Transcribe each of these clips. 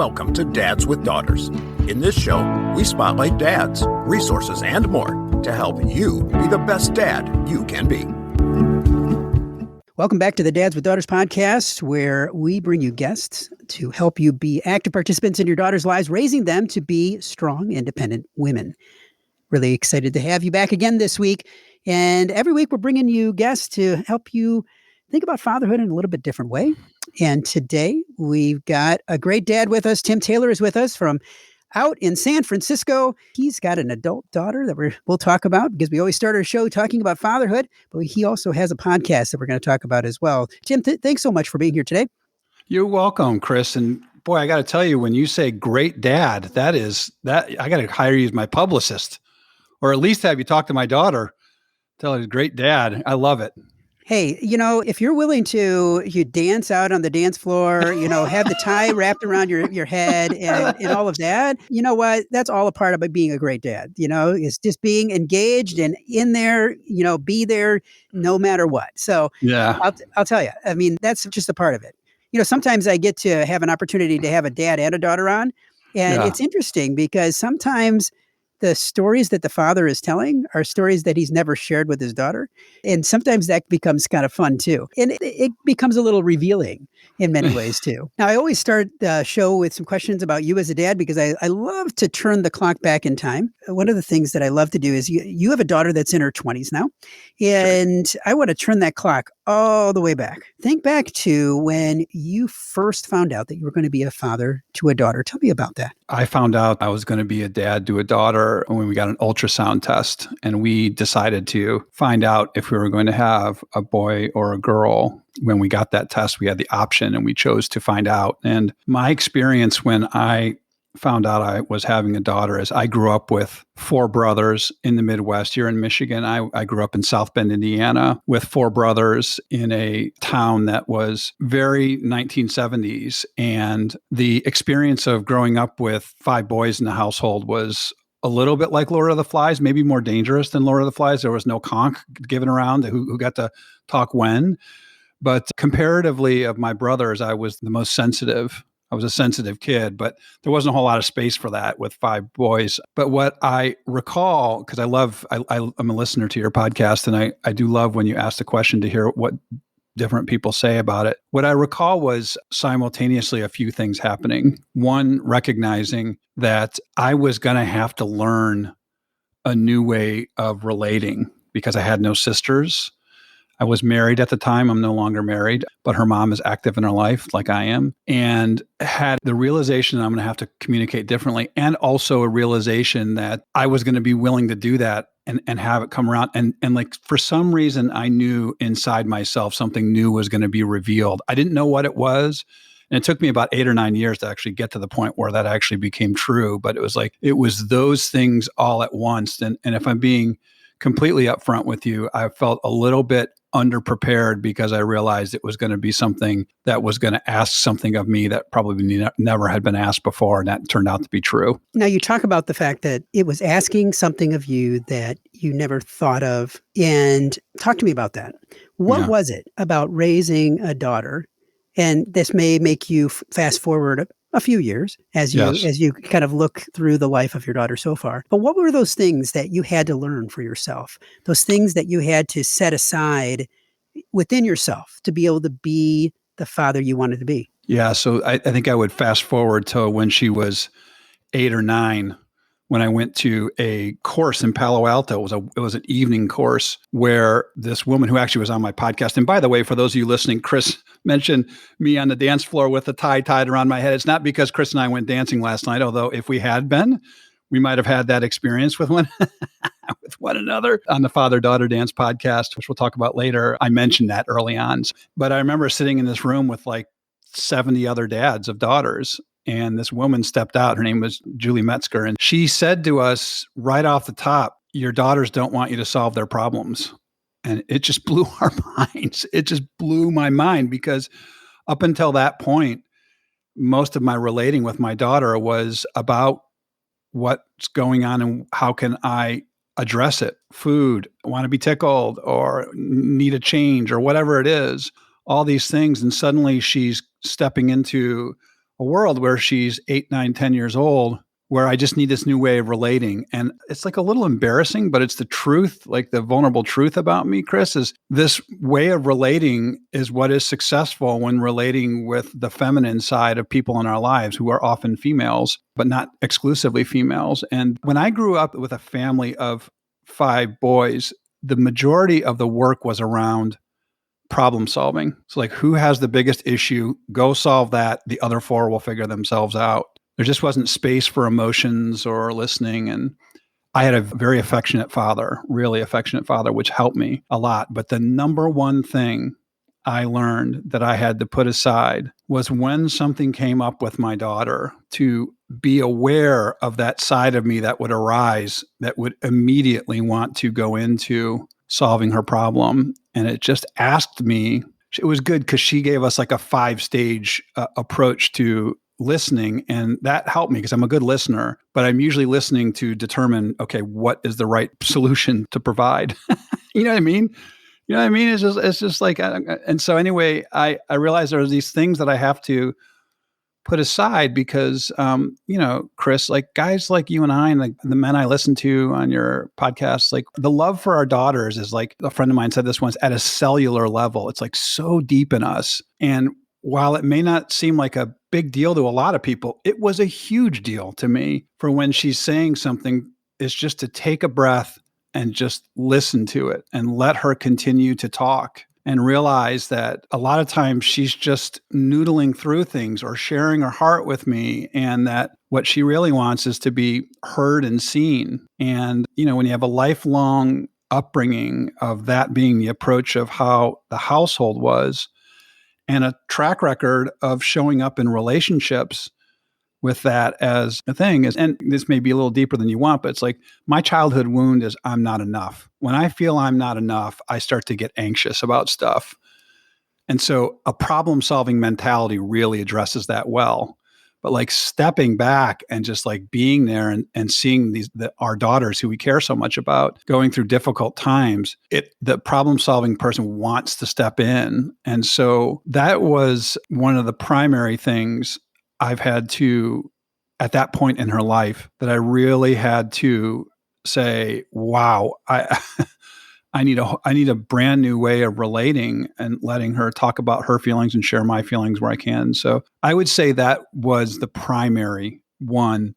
Welcome to Dads with Daughters. In this show, we spotlight dads, resources, and more to help you be the best dad you can be. Welcome back to the Dads with Daughters podcast, where we bring you guests to help you be active participants in your daughters' lives, raising them to be strong, independent women. Really excited to have you back again this week. And every week we're bringing you guests to help you think about fatherhood in a little bit different way. And today we've got a great dad with us. Tim Taylor is with us from out in San Francisco. He's got an adult daughter that we'll talk about because we always start our show talking about fatherhood, but he also has a podcast that we're going to talk about as well. Tim, thanks so much for being here today. You're welcome, Chris. And boy, I got to tell you, when you say great dad, that I got to hire you as my publicist, or at least have you talk to my daughter. Tell her great dad. I love it. Hey, if you're willing to, you dance out on the dance floor, have the tie wrapped around your head and all of that, you know what? That's all a part of being a great dad. It's just being engaged and in there, be there no matter what. So yeah, I'll tell you, I mean, that's just a part of it. Sometimes I get to have an opportunity to have a dad and a daughter on, and It's interesting because sometimes the stories that the father is telling are stories that he's never shared with his daughter. And sometimes that becomes kind of fun too. And it becomes a little revealing in many ways too. Now, I always start the show with some questions about you as a dad because I love to turn the clock back in time. One of the things that I love to do is you have a daughter that's in her 20s now. And sure. I want to turn that clock all the way back. Think back to when you first found out that you were going to be a father to a daughter. Tell me about that. I found out I was going to be a dad to a daughter when we got an ultrasound test, and we decided to find out if we were going to have a boy or a girl. When we got that test, we had the option and we chose to find out. And my experience when I found out I was having a daughter is I grew up with 4 brothers in the Midwest. Here in Michigan, I grew up in South Bend, Indiana, with 4 brothers in a town that was very 1970s. And the experience of growing up with 5 boys in the household was a little bit like Lord of the Flies, maybe more dangerous than Lord of the Flies. There was no conch given around who got to talk when. But comparatively of my brothers, I was the most sensitive. I was a sensitive kid, but there wasn't a whole lot of space for that with 5 boys. But what I recall, because I'm a listener to your podcast, and I do love when you ask the question to hear what different people say about it. What I recall was simultaneously a few things happening. One, recognizing that I was going to have to learn a new way of relating because I had no sisters. I was married at the time. I'm no longer married, but her mom is active in her life like I am, and had the realization that I'm going to have to communicate differently, and also a realization that I was going to be willing to do that and have it come around. And like, for some reason, I knew inside myself something new was going to be revealed. I didn't know what it was. And it took me about 8 or 9 years to actually get to the point where that actually became true. But it was those things all at once. And if I'm being completely upfront with you, I felt a little bit underprepared because I realized it was going to be something that was going to ask something of me that probably never had been asked before. And that turned out to be true. Now, you talk about the fact that it was asking something of you that you never thought of. And talk to me about that. What was it about raising a daughter? And this may make you fast forward a few years as you kind of look through the life of your daughter so far. But what were those things that you had to learn for yourself? Those things that you had to set aside within yourself to be able to be the father you wanted to be? Yeah. So I think I would fast forward to when she was 8 or 9, when I went to a course in Palo Alto. It was an evening course where this woman who actually was on my podcast. And by the way, for those of you listening, Chris mentioned me on the dance floor with a tie tied around my head. It's not because Chris and I went dancing last night, although if we had been, we might have had that experience with one another on the father-daughter dance podcast, which we'll talk about later. I mentioned that early on. But I remember sitting in this room with like 70 other dads of daughters. And this woman stepped out. Her name was Julie Metzger. And she said to us right off the top, "Your daughters don't want you to solve their problems." And it just blew our minds. It just blew my mind because up until that point, most of my relating with my daughter was about what's going on and how can I address it. Food, want to be tickled, or need a change, or whatever it is, all these things. And suddenly she's stepping into a world where she's 8, 9, 10 years old, where I just need this new way of relating. And it's like a little embarrassing, but it's the truth, like the vulnerable truth about me, Chris, is this way of relating is what is successful when relating with the feminine side of people in our lives who are often females, but not exclusively females. And when I grew up with a family of 5 boys, the majority of the work was around problem solving. So like, who has the biggest issue? Go solve that. The other 4 will figure themselves out. There just wasn't space for emotions or listening. And I had a very affectionate father, really affectionate father, which helped me a lot. But the number one thing I learned that I had to put aside was when something came up with my daughter, to be aware of that side of me that would arise, that would immediately want to go into solving her problem. And it just asked me, it was good because she gave us like a 5-stage approach to listening. And that helped me because I'm a good listener, but I'm usually listening to determine, okay, what is the right solution to provide? You know what I mean? You know what I mean? It's just like, and so anyway, I realized there are these things that I have to put aside because, Chris, like guys like you and I, and like the men I listen to on your podcast, like the love for our daughters is like, a friend of mine said this once, at a cellular level. It's like so deep in us. And while it may not seem like a big deal to a lot of people, it was a huge deal to me for when she's saying something, is just to take a breath and just listen to it and let her continue to talk and realize that a lot of times she's just noodling through things or sharing her heart with me, and that what she really wants is to be heard and seen. And, when you have a lifelong upbringing of that being the approach of how the household was, and a track record of showing up in relationships with that as a thing is, and this may be a little deeper than you want, but it's like my childhood wound is I'm not enough. When I feel I'm not enough, I start to get anxious about stuff. And so a problem-solving mentality really addresses that well. But like stepping back and just like being there and seeing our daughters who we care so much about going through difficult times, the problem-solving person wants to step in. And so that was one of the primary things I've had to, at that point in her life, that I really had to say, wow, I need a brand new way of relating and letting her talk about her feelings and share my feelings where I can. So I would say that was the primary one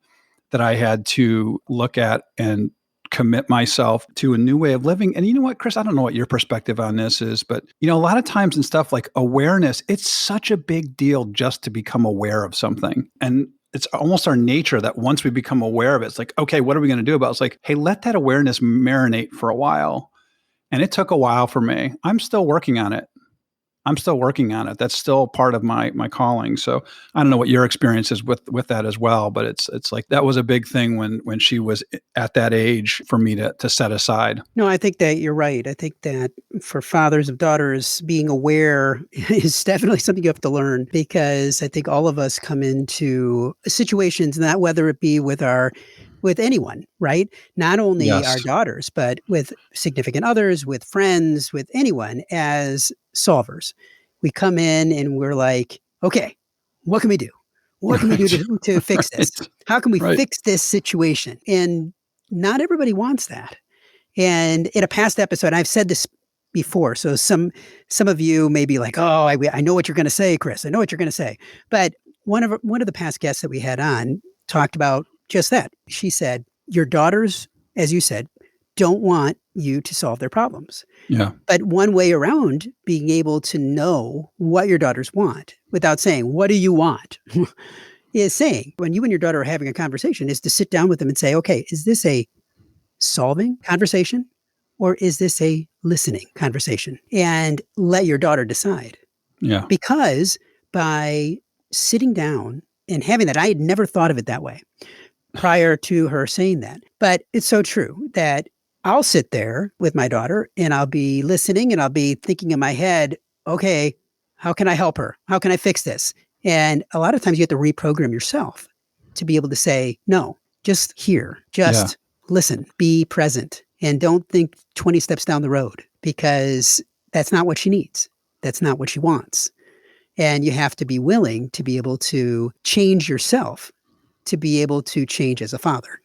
that I had to look at and commit myself to a new way of living. And you know what, Chris, I don't know what your perspective on this is, but a lot of times in stuff like awareness, it's such a big deal just to become aware of something. And it's almost our nature that once we become aware of it, it's like, okay, what are we going to do about it? It's like, hey, let that awareness marinate for a while. And it took a while for me. I'm still working on it. That's still part of my calling. So I don't know what your experience is with that as well, but it's like that was a big thing when she was at that age for me to set aside. No, I think that you're right. I think that for fathers of daughters, being aware is definitely something you have to learn, because I think all of us come into situations, not whether it be with anyone, right? Not only Yes. our daughters, but with significant others, with friends, with anyone, as solvers. We come in and we're like, okay, what can we do? What can we do to fix this? How can we fix this situation? And not everybody wants that. And in a past episode, I've said this before, so some of you may be like, oh, I know what you're going to say, Chris. I know what you're going to say. But one of the past guests that we had on talked about just that. She said, your daughters, as you said, don't want you to solve their problems. Yeah. But one way around being able to know what your daughters want without saying, what do you want? Is saying, when you and your daughter are having a conversation, is to sit down with them and say, okay, is this a solving conversation or is this a listening conversation? And let your daughter decide. Yeah. Because by sitting down and having that, I had never thought of it that way prior to her saying that. But it's so true that I'll sit there with my daughter and I'll be listening and I'll be thinking in my head, okay, how can I help her? How can I fix this? And a lot of times you have to reprogram yourself to be able to say, no, just hear, just listen, be present, and don't think 20 steps down the road, because that's not what she needs. That's not what she wants. And you have to be willing to be able to change yourself, to be able to change as a father.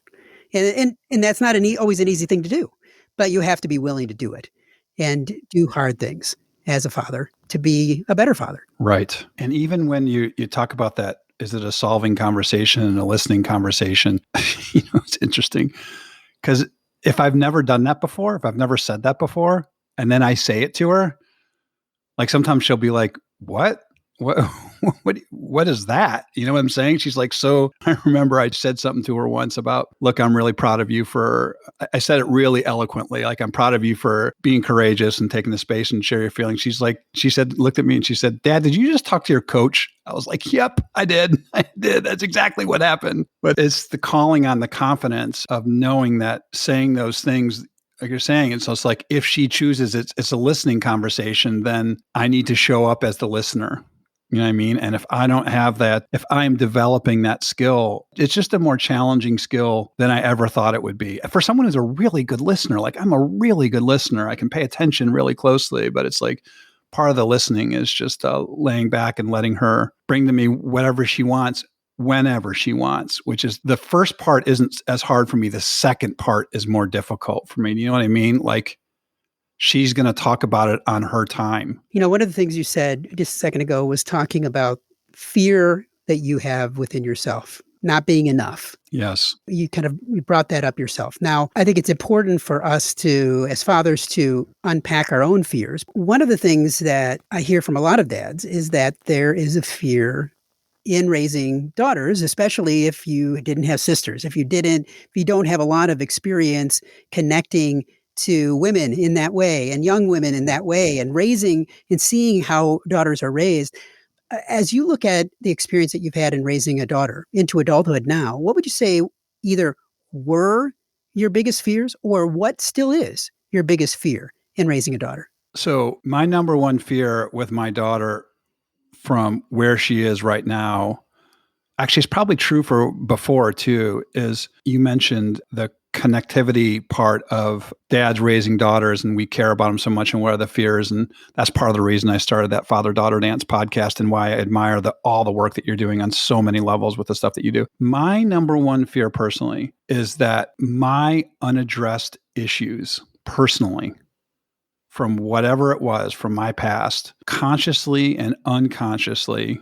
And that's not always an easy thing to do, but you have to be willing to do it and do hard things as a father to be a better father. Right. And even when you talk about that, is it a solving conversation and a listening conversation? It's interesting because if I've never done that before, if I've never said that before, and then I say it to her, like sometimes she'll be like, what? What is that? You know what I'm saying? She's like, so I remember I said something to her once about, look, I'm really proud of you I said it really eloquently. Like, I'm proud of you for being courageous and taking the space and share your feelings. She looked at me and she said, Dad, did you just talk to your coach? I was like, yep, I did. I did. That's exactly what happened. But it's the calling on the confidence of knowing that saying those things like you're saying, it's just like if she chooses it's a listening conversation, then I need to show up as the listener. You know what I mean? And if I don't have that, if I'm developing that skill, it's just a more challenging skill than I ever thought it would be. For someone who's a really good listener, like I'm a really good listener, I can pay attention really closely, but it's like part of the listening is just laying back and letting her bring to me whatever she wants, whenever she wants, which is the first part isn't as hard for me. The second part is more difficult for me. You know what I mean? Like, she's going to talk about it on her time. One of the things you said just a second ago was talking about fear that you have within yourself, not being enough. Yes. You brought that up yourself. Now, I think it's important for us to, as fathers, to unpack our own fears. One of the things that I hear from a lot of dads is that there is a fear in raising daughters, especially if you didn't have sisters, if you don't have a lot of experience connecting to women in that way and young women in that way and raising and seeing how daughters are raised. As you look at the experience that you've had in raising a daughter into adulthood now, what would you say either were your biggest fears or what still is your biggest fear in raising a daughter? So my number one fear with my daughter from where she is right now, actually it's probably true for before too, is you mentioned the connectivity part of dads raising daughters and we care about them so much and what are the fears. And that's part of the reason I started that Father-Daughter Dance podcast and why I admire all the work that you're doing on so many levels with the stuff that you do. My number one fear personally is that my unaddressed issues personally from whatever it was from my past, consciously and unconsciously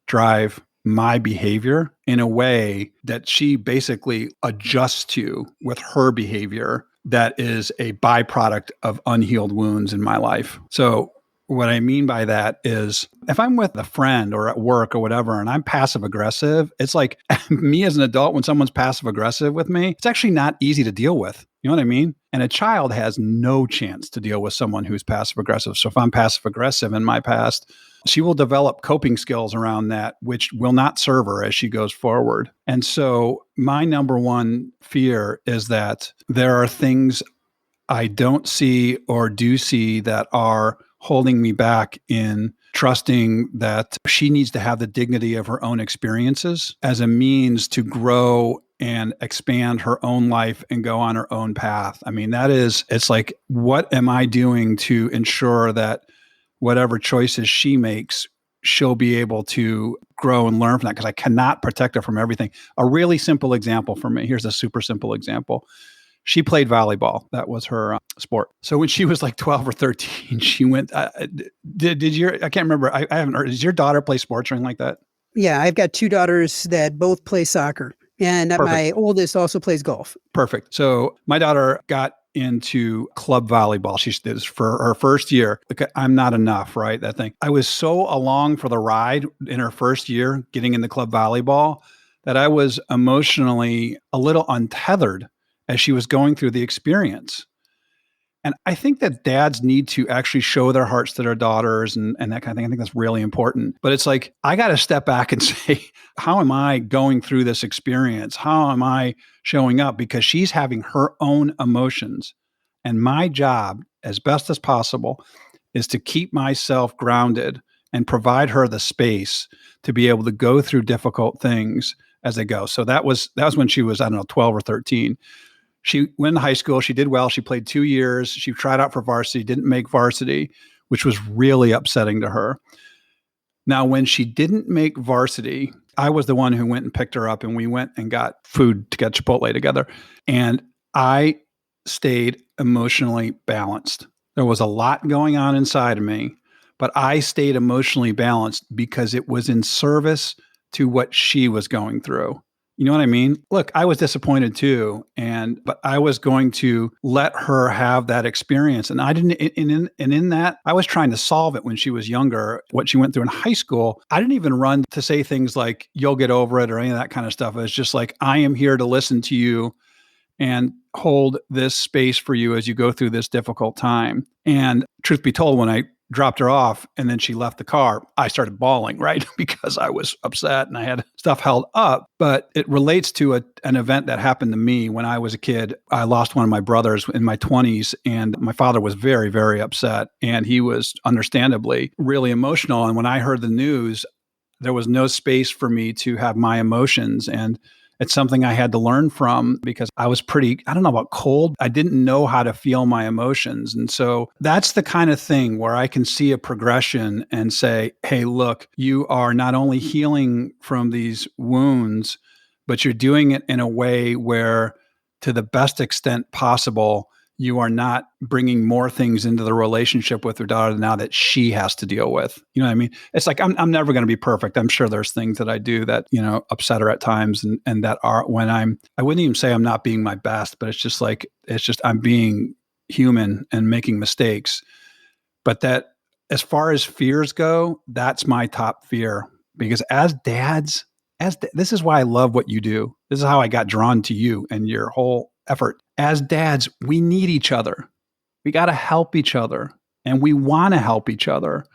drive my behavior in a way that she basically adjusts to with her behavior that is a byproduct of unhealed wounds in my life. So what I mean by that is if I'm with a friend or at work or whatever, and I'm passive aggressive, it's like me as an adult, when someone's passive aggressive with me, it's actually not easy to deal with. You know what I mean? And a child has no chance to deal with someone who's passive aggressive. So if I'm passive aggressive in my past, she will develop coping skills around that, which will not serve her as she goes forward. And so my number one fear is that there are things I don't see or do see that are holding me back in trusting that she needs to have the dignity of her own experiences as a means to grow and expand her own life and go on her own path. I mean, it's like, what am I doing to ensure that whatever choices she makes, she'll be able to grow and learn from that? Because I cannot protect her from everything. A really simple example for me. Here's a super simple example. She played volleyball. That was her sport. So when she was like 12 or 13, she went, I can't remember. I haven't heard. Does your daughter play sports or anything like that? Yeah, I've got two daughters that both play soccer. And my oldest also plays golf. Perfect. So my daughter got into club volleyball. She did this for her first year. I'm not enough, right? That thing. I was so along for the ride in her first year getting into club volleyball that I was emotionally a little untethered as she was going through the experience. And I think that dads need to actually show their hearts to their daughters and that kind of thing. I think that's really important. But it's like, I got to step back and say, how am I going through this experience? How am I showing up? Because she's having her own emotions. And my job, as best as possible, is to keep myself grounded and provide her the space to be able to go through difficult things as they go. So that was when she was, 12 or 13. She went to high school. She did well. She played 2 years. She tried out for varsity, didn't make varsity, which was really upsetting to her. Now, when she didn't make varsity, I was the one who went and picked her up, and we went and got food to get Chipotle together. And I stayed emotionally balanced. There was a lot going on inside of me, but I stayed emotionally balanced because it was in service to what she was going through. You know what I mean? Look, I was disappointed too, but I was going to let her have that experience. And I didn't, and in that, I was trying to solve it when she was younger. What she went through in high school, I didn't even run to say things like, you'll get over it or any of that kind of stuff. It was just like, I am here to listen to you and hold this space for you as you go through this difficult time. And truth be told, when I dropped her off and then she left the car, I started bawling, right? Because I was upset and I had stuff held up. But it relates to an event that happened to me when I was a kid. I lost one of my brothers in my 20s, and my father was very, very upset. And he was understandably really emotional. And when I heard the news, there was no space for me to have my emotions. And it's something I had to learn from because I was I don't know about cold. I didn't know how to feel my emotions. And so that's the kind of thing where I can see a progression and say, hey, look, you are not only healing from these wounds, but you're doing it in a way where, to the best extent possible, you are not bringing more things into the relationship with your daughter now that she has to deal with. You know what I mean? It's like, I'm never going to be perfect. I'm sure there's things that I do that, upset her at times and that are when I wouldn't even say I'm not being my best, but it's just I'm being human and making mistakes. But that, as far as fears go, that's my top fear, because as dads, this is why I love what you do. This is how I got drawn to you and your whole effort. As dads, we need each other. We got to help each other, and we want to help each other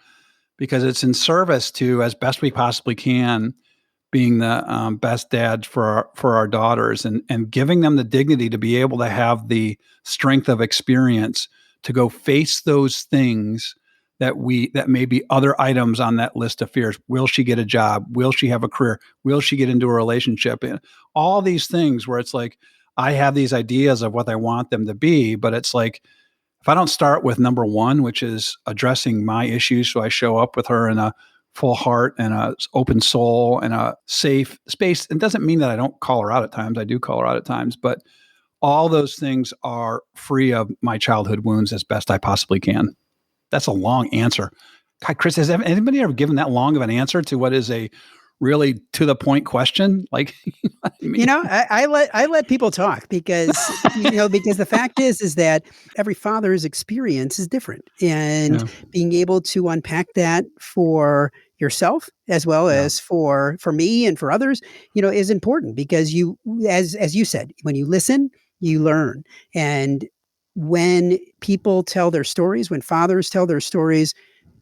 because it's in service to, as best we possibly can, being the best dad for our daughters and giving them the dignity to be able to have the strength of experience to go face those things that may be other items on that list of fears. Will she get a job? Will she have a career? Will she get into a relationship? And all these things where it's like, I have these ideas of what I want them to be, but it's like, if I don't start with number one, which is addressing my issues, so I show up with her in a full heart and a open soul and a safe space, it doesn't mean that I don't call her out at times. I do call her out at times, but all those things are free of my childhood wounds as best I possibly can. That's a long answer. God, Chris, has anybody ever given that long of an answer to what is a really to the point question? Like, I mean, I let people talk because, because the fact is that every father's experience is different, and being able to unpack that for yourself as well as for me and for others, is important because you, as you said, when you listen, you learn. And when people tell their stories, when fathers tell their stories,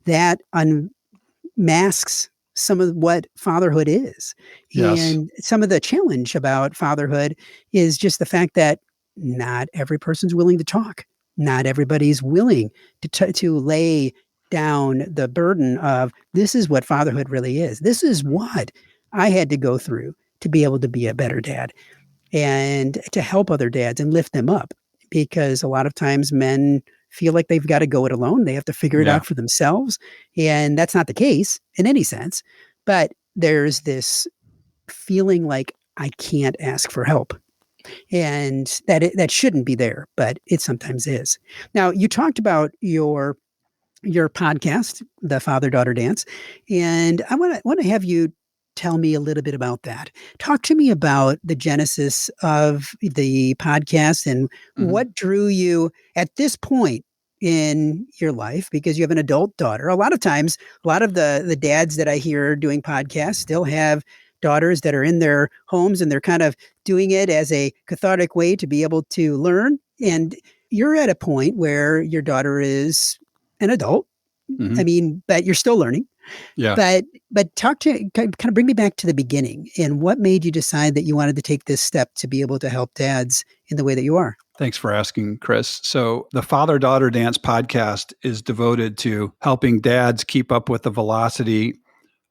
that unmasks some of what fatherhood is. Yes. And some of the challenge about fatherhood is just the fact that not every person's willing to talk. Not everybody's willing to lay down the burden of, this is what fatherhood really is. This is what I had to go through to be able to be a better dad and to help other dads and lift them up. Because a lot of times men feel like they've got to go it alone. They have to figure it out for themselves. And that's not the case in any sense. But there's this feeling like I can't ask for help. And that shouldn't be there, but it sometimes is. Now, you talked about your podcast, The Father-Daughter Dance, and I want to have you tell me a little bit about that. Talk to me about the genesis of the podcast and what drew you at this point in your life, because you have an adult daughter. A lot of times, a lot of the dads that I hear doing podcasts still have daughters that are in their homes, and they're kind of doing it as a cathartic way to be able to learn. And you're at a point where your daughter is an adult. I mean, but you're still learning. Yeah. But kind of bring me back to the beginning and what made you decide that you wanted to take this step to be able to help dads in the way that you are. Thanks for asking, Chris. So the Father-Daughter Dance podcast is devoted to helping dads keep up with the velocity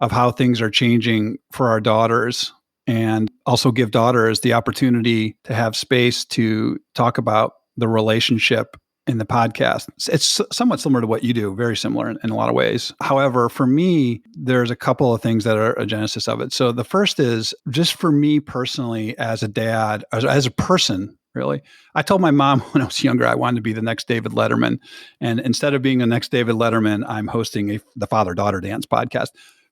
of how things are changing for our daughters, and also give daughters the opportunity to have space to talk about the relationship in the podcast. It's somewhat similar to what you do, very similar in a lot of ways. However, for me, there's a couple of things that are a genesis of it. So the first is just for me personally as a dad, as a person, really. I told my mom when I was younger, I wanted to be the next David Letterman. And instead of being the next David Letterman, I'm hosting the father-daughter dance podcast.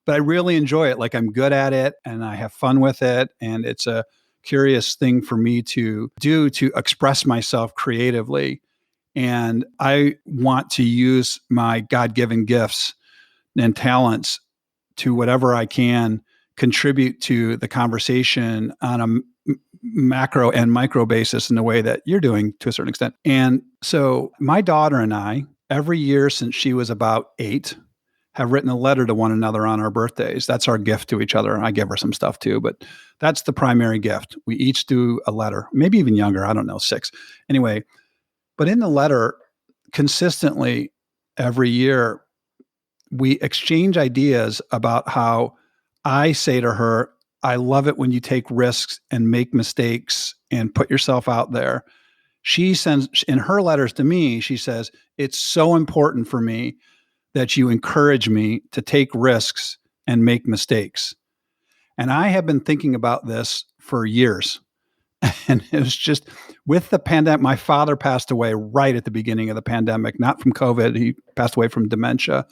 But I really enjoy it. Like I'm good at it and I have fun with it. And it's a curious thing for me to do to express myself creatively. And I want to use my God-given gifts and talents to whatever I can contribute to the conversation on a macro and micro basis in the way that you're doing to a certain extent. And so my daughter and I, every year since she was about 8, have written a letter to one another on our birthdays. That's our gift to each other. And I give her some stuff too, but that's the primary gift. We each do a letter, maybe even younger. I don't know, 6. Anyway, but in the letter, consistently every year, we exchange ideas about how I say to her, I love it when you take risks and make mistakes and put yourself out there. She sends, in her letters to me, she says, it's so important for me that you encourage me to take risks and make mistakes. And I have been thinking about this for years. And it was just with the pandemic, my father passed away right at the beginning of the pandemic, not from COVID. He passed away from dementia.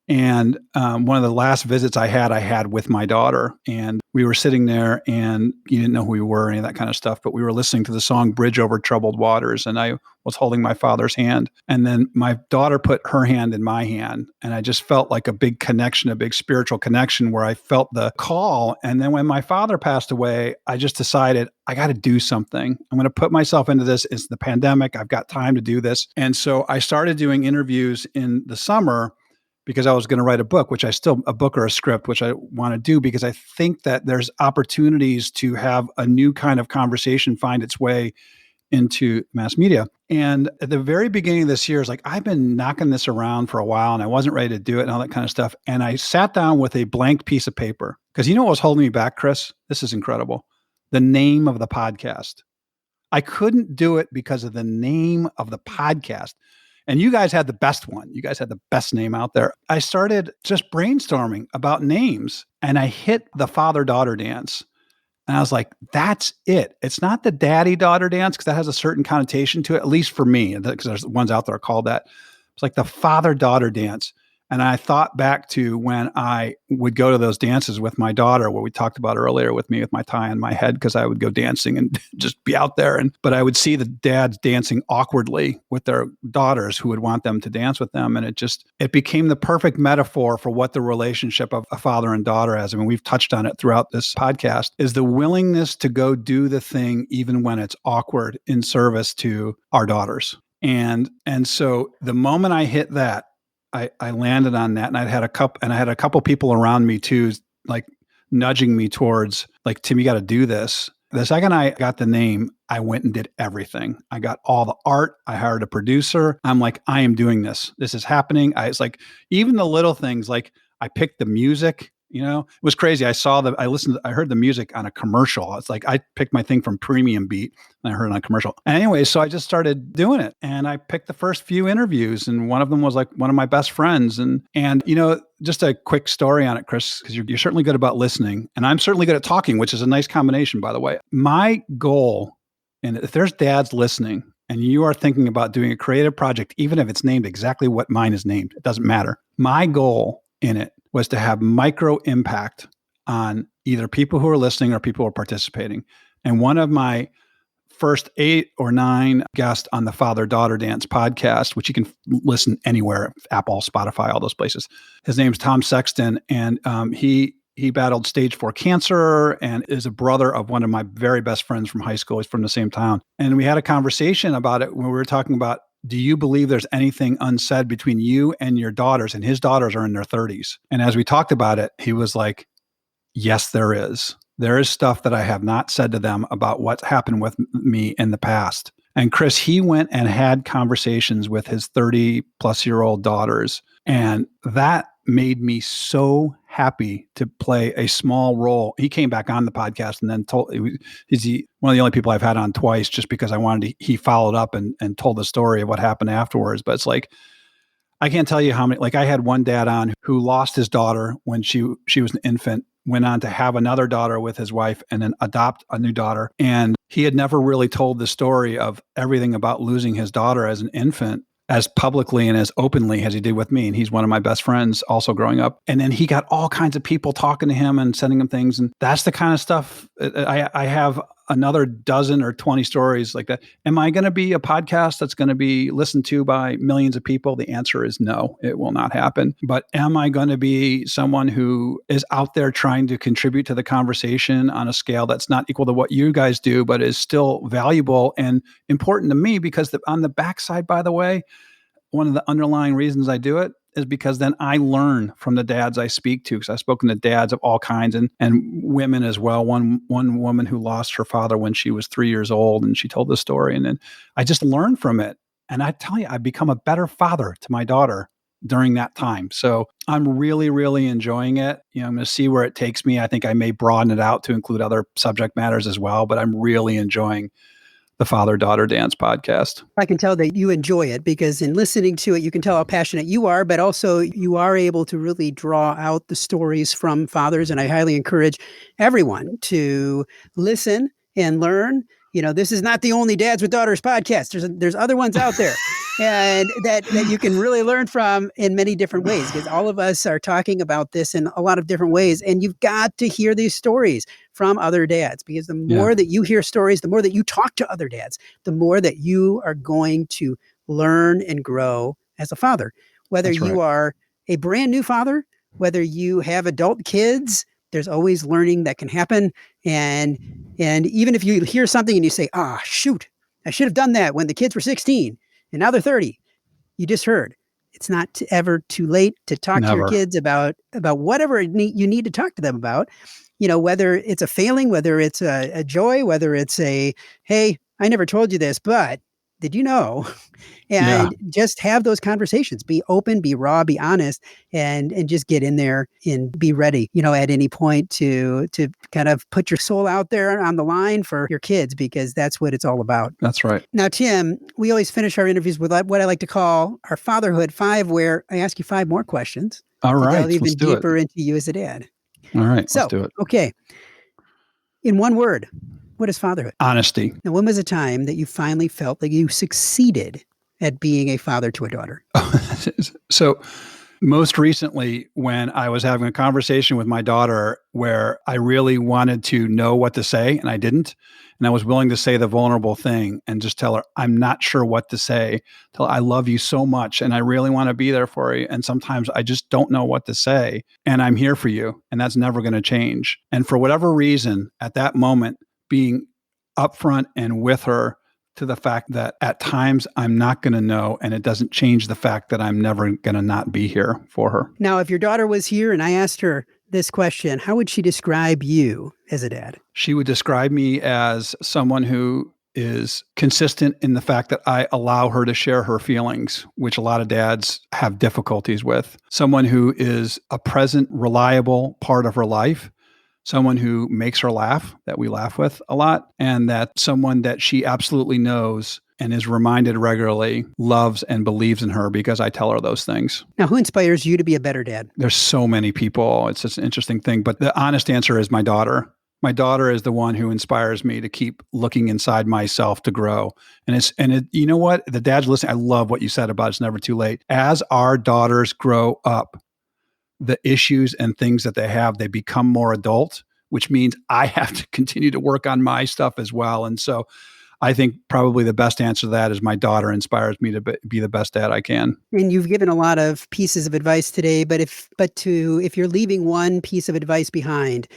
And one of the last visits I had with my daughter, and we were sitting there and you didn't know who we were, any of that kind of stuff, but we were listening to the song Bridge Over Troubled Waters, and I was holding my father's hand. And then my daughter put her hand in my hand, and I just felt like a big connection, a big spiritual connection where I felt the call. And then when my father passed away, I just decided I got to do something. I'm going to put myself into this. It's the pandemic. I've got time to do this. And so I started doing interviews in the summer because I was going to write a book, a book or a script, which I want to do because I think that there's opportunities to have a new kind of conversation find its way into mass media. And at the very beginning of this year, it's like, I've been knocking this around for a while and I wasn't ready to do it and all that kind of stuff. And I sat down with a blank piece of paper because you know what was holding me back, Chris? This is incredible. The name of the podcast. I couldn't do it because of the name of the podcast. And you guys had the best one. You guys had the best name out there. I started just brainstorming about names and I hit the father-daughter dance. And I was like, that's it. It's not the daddy-daughter dance because that has a certain connotation to it, at least for me, because there's ones out there called that. It's like the father-daughter dance. And I thought back to when I would go to those dances with my daughter, where we talked about earlier with me with my tie on my head, because I would go dancing and just be out there. But I would see the dads dancing awkwardly with their daughters who would want them to dance with them. And it became the perfect metaphor for what the relationship of a father and daughter has. I mean, we've touched on it throughout this podcast, is the willingness to go do the thing, even when it's awkward, in service to our daughters. And so the moment I hit that, I landed on that, and I had a couple people around me too, like nudging me towards like, Tim, you got to do this. The second I got the name, I went and did everything. I got all the art. I hired a producer. I'm like, I am doing this. This is happening. It's like even the little things, like I picked the music. You know, it was crazy. I heard the music on a commercial. It's like I picked my thing from Premium Beat and I heard it on a commercial. And anyway, so I just started doing it and I picked the first few interviews and one of them was like one of my best friends. And you know, just a quick story on it, Chris, because you're certainly good about listening and I'm certainly good at talking, which is a nice combination, by the way. My goal, and if there's dads listening and you are thinking about doing a creative project, even if it's named exactly what mine is named, it doesn't matter. My goal in it was to have micro impact on either people who are listening or people who are participating. And one of my first 8 or 9 guests on the Father-Daughter Dance podcast, which you can listen anywhere, Apple, Spotify, all those places. His name's Tom Sexton, and he battled stage 4 cancer and is a brother of one of my very best friends from high school. He's from the same town. And we had a conversation about it when we were talking about, do you believe there's anything unsaid between you and your daughters? And his daughters are in their 30s. And as we talked about it, he was like, yes, there is. There is stuff that I have not said to them about what's happened with me in the past. And Chris, he went and had conversations with his 30-plus-year-old daughters. And that made me so happy to play a small role. He came back on the podcast and then he's one of the only people I've had on twice just because he followed up and told the story of what happened afterwards. But it's like, I can't tell you how many, like I had one dad on who lost his daughter when she was an infant, went on to have another daughter with his wife and then adopt a new daughter. And he had never really told the story of everything about losing his daughter as an infant as publicly and as openly as he did with me. And he's one of my best friends also growing up. And then he got all kinds of people talking to him and sending him things. And that's the kind of stuff I have another dozen or 20 stories like that. Am I going to be a podcast that's going to be listened to by millions of people? The answer is no, it will not happen. But am I going to be someone who is out there trying to contribute to the conversation on a scale that's not equal to what you guys do, but is still valuable and important to me? Because on the backside, by the way, one of the underlying reasons I do it is because then I learn from the dads I speak to, because I've spoken to dads of all kinds and women as well. One woman who lost her father when she was 3 years old, and she told the story, and then I just learned from it. And I tell you, I've become a better father to my daughter during that time. So I'm really, really enjoying it. I'm going to see where it takes me. I think I may broaden it out to include other subject matters as well, but I'm really enjoying the Father-Daughter Dance podcast. I can tell that you enjoy it because in listening to it, you can tell how passionate you are, but also you are able to really draw out the stories from fathers. And I highly encourage everyone to listen and learn. This is not the only Dads with Daughters podcast. There's other ones out there and that you can really learn from in many different ways, because all of us are talking about this in a lot of different ways. And you've got to hear these stories from other dads, because the more that you hear stories, the more that you talk to other dads, the more that you are going to learn and grow as a father. Whether you are a brand new father, whether you have adult kids, there's always learning that can happen. And even if you hear something and you say, shoot, I should have done that when the kids were 16 and now they're 30, you just heard. It's not ever too late to talk to your kids about whatever you need to talk to them about, whether it's a failing, whether it's a joy, whether it's a, hey, I never told you this, but did you know? And just have those conversations. Be open, be raw, be honest, and just get in there and be ready, at any point to kind of put your soul out there on the line for your kids, because that's what it's all about. That's right. Now, Tim, we always finish our interviews with what I like to call our Fatherhood 5, where I ask you 5 more questions. All right. Delve even deeper into you as a dad. All right. So, let's do it. Okay. In one word, what is fatherhood? Honesty. Now, when was a time that you finally felt that you succeeded at being a father to a daughter? So most recently, when I was having a conversation with my daughter where I really wanted to know what to say and I didn't, and I was willing to say the vulnerable thing and just tell her, I'm not sure what to say. Tell her, I love you so much and I really want to be there for you. And sometimes I just don't know what to say, and I'm here for you, and that's never going to change. And for whatever reason, at that moment, being upfront and with her to the fact that at times I'm not going to know, and it doesn't change the fact that I'm never going to not be here for her. Now, if your daughter was here and I asked her this question, how would she describe you as a dad? She would describe me as someone who is consistent in the fact that I allow her to share her feelings, which a lot of dads have difficulties with. Someone who is a present, reliable part of her life. Someone who makes her laugh, that we laugh with a lot, and that someone that she absolutely knows and is reminded regularly loves and believes in her because I tell her those things. Now, who inspires you to be a better dad? There's so many people. It's just an interesting thing. But the honest answer is my daughter. My daughter is the one who inspires me to keep looking inside myself to grow. And you know what? The dads listening, I love what you said about it's never too late. As our daughters grow up, the issues and things that they have, they become more adult, which means I have to continue to work on my stuff as well. And so I think probably the best answer to that is my daughter inspires me to be the best dad I can. And you've given a lot of pieces of advice today, but if you're leaving one piece of advice behind,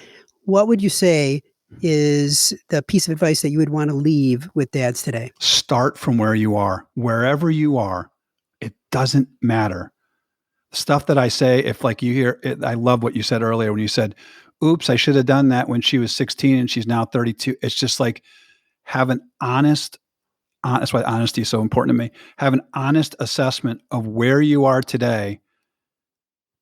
what would you say is the piece of advice that you would want to leave with dads today? Start from where you are. Wherever you are, it doesn't matter. Stuff that I say, if like you hear it, I love what you said earlier when you said, oops, I should have done that when she was 16 and she's now 32. It's just like, have an honest, that's why honesty is so important to me. Have an honest assessment of where you are today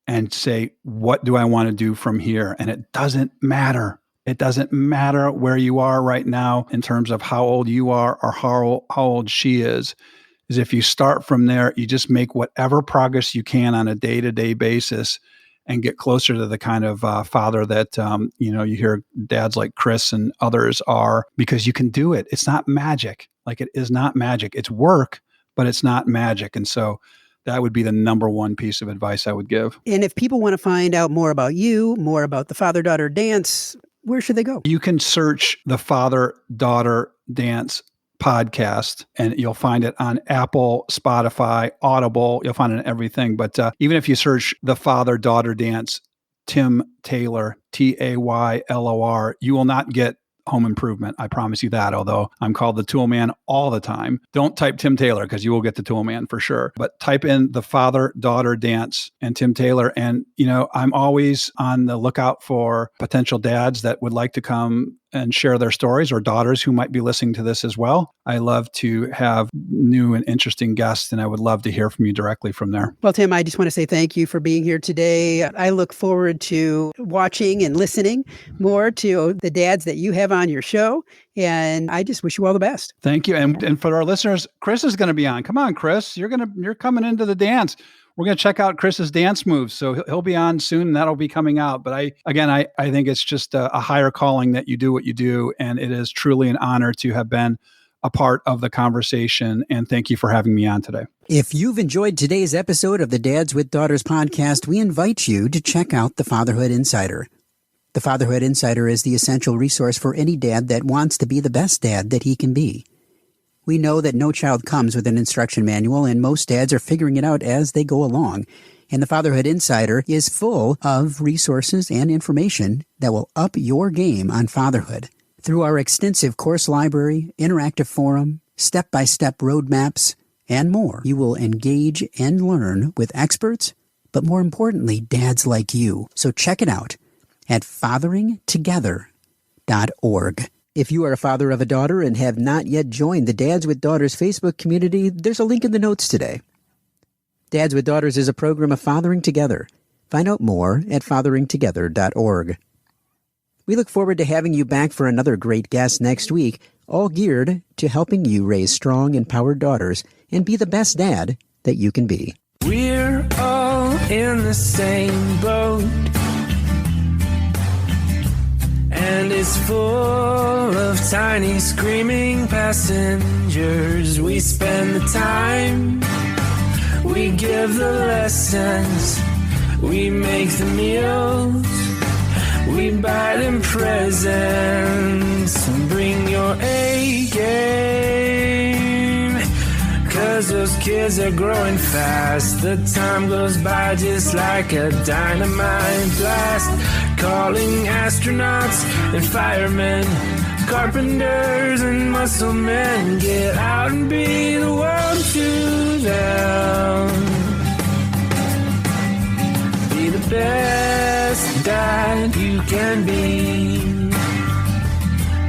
and say, what do I want to do from here? And it doesn't matter. It doesn't matter where you are right now in terms of how old you are or how old she is if you start from there, you just make whatever progress you can on a day-to-day basis and get closer to the kind of father that, you hear dads like Chris and others are, because you can do it. It's not magic. Like, it is not magic. It's work, but it's not magic. And so that would be the number one piece of advice I would give. And if people want to find out more about you, more about the father-daughter dance, where should they go? You can search the Father-Daughter Dance podcast, and you'll find it on Apple, Spotify, Audible. You'll find it in everything. But even if you search the Father-Daughter Dance, Tim Taylor, Taylor, you will not get Home Improvement. I promise you that, although I'm called the Tool Man all the time. Don't type Tim Taylor, because you will get the Tool Man for sure. But type in the Father-Daughter Dance and Tim Taylor. And, I'm always on the lookout for potential dads that would like to come and share their stories, or daughters who might be listening to this as well. I love to have new and interesting guests, and I would love to hear from you directly from there. Well, Tim, I just want to say thank you for being here today. I look forward to watching and listening more to the dads that you have on your show, and I just wish you all the best. Thank you. And for our listeners, Chris is going to be on. Come on, Chris, you're coming into the dance. We're going to check out Chris's dance moves. So he'll be on soon, and that'll be coming out. But I think it's just a higher calling that you do what you do. And it is truly an honor to have been a part of the conversation. And thank you for having me on today. If you've enjoyed today's episode of the Dads with Daughters podcast, we invite you to check out the Fatherhood Insider. The Fatherhood Insider is the essential resource for any dad that wants to be the best dad that he can be. We know that no child comes with an instruction manual, and most dads are figuring it out as they go along. And the Fatherhood Insider is full of resources and information that will up your game on fatherhood. Through our extensive course library, interactive forum, step-by-step roadmaps, and more, you will engage and learn with experts, but more importantly, dads like you. So check it out at fatheringtogether.org. If you are a father of a daughter and have not yet joined the Dads with Daughters Facebook community, there's a link in the notes today. Dads with Daughters is a program of Fathering Together. Find out more at fatheringtogether.org. We look forward to having you back for another great guest next week, all geared to helping you raise strong, empowered daughters and be the best dad that you can be. We're all in the same boat, and it's full of tiny screaming passengers. We spend the time, we give the lessons, we make the meals, we buy them presents. Bring your A game, 'cause those kids are growing fast. The time goes by just like a dynamite blast. Calling astronauts and firemen, carpenters and muscle men. Get out and be the world to them. Be the best dad you can be.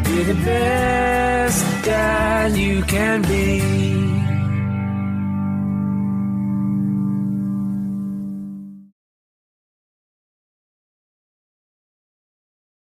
Be the best dad you can be.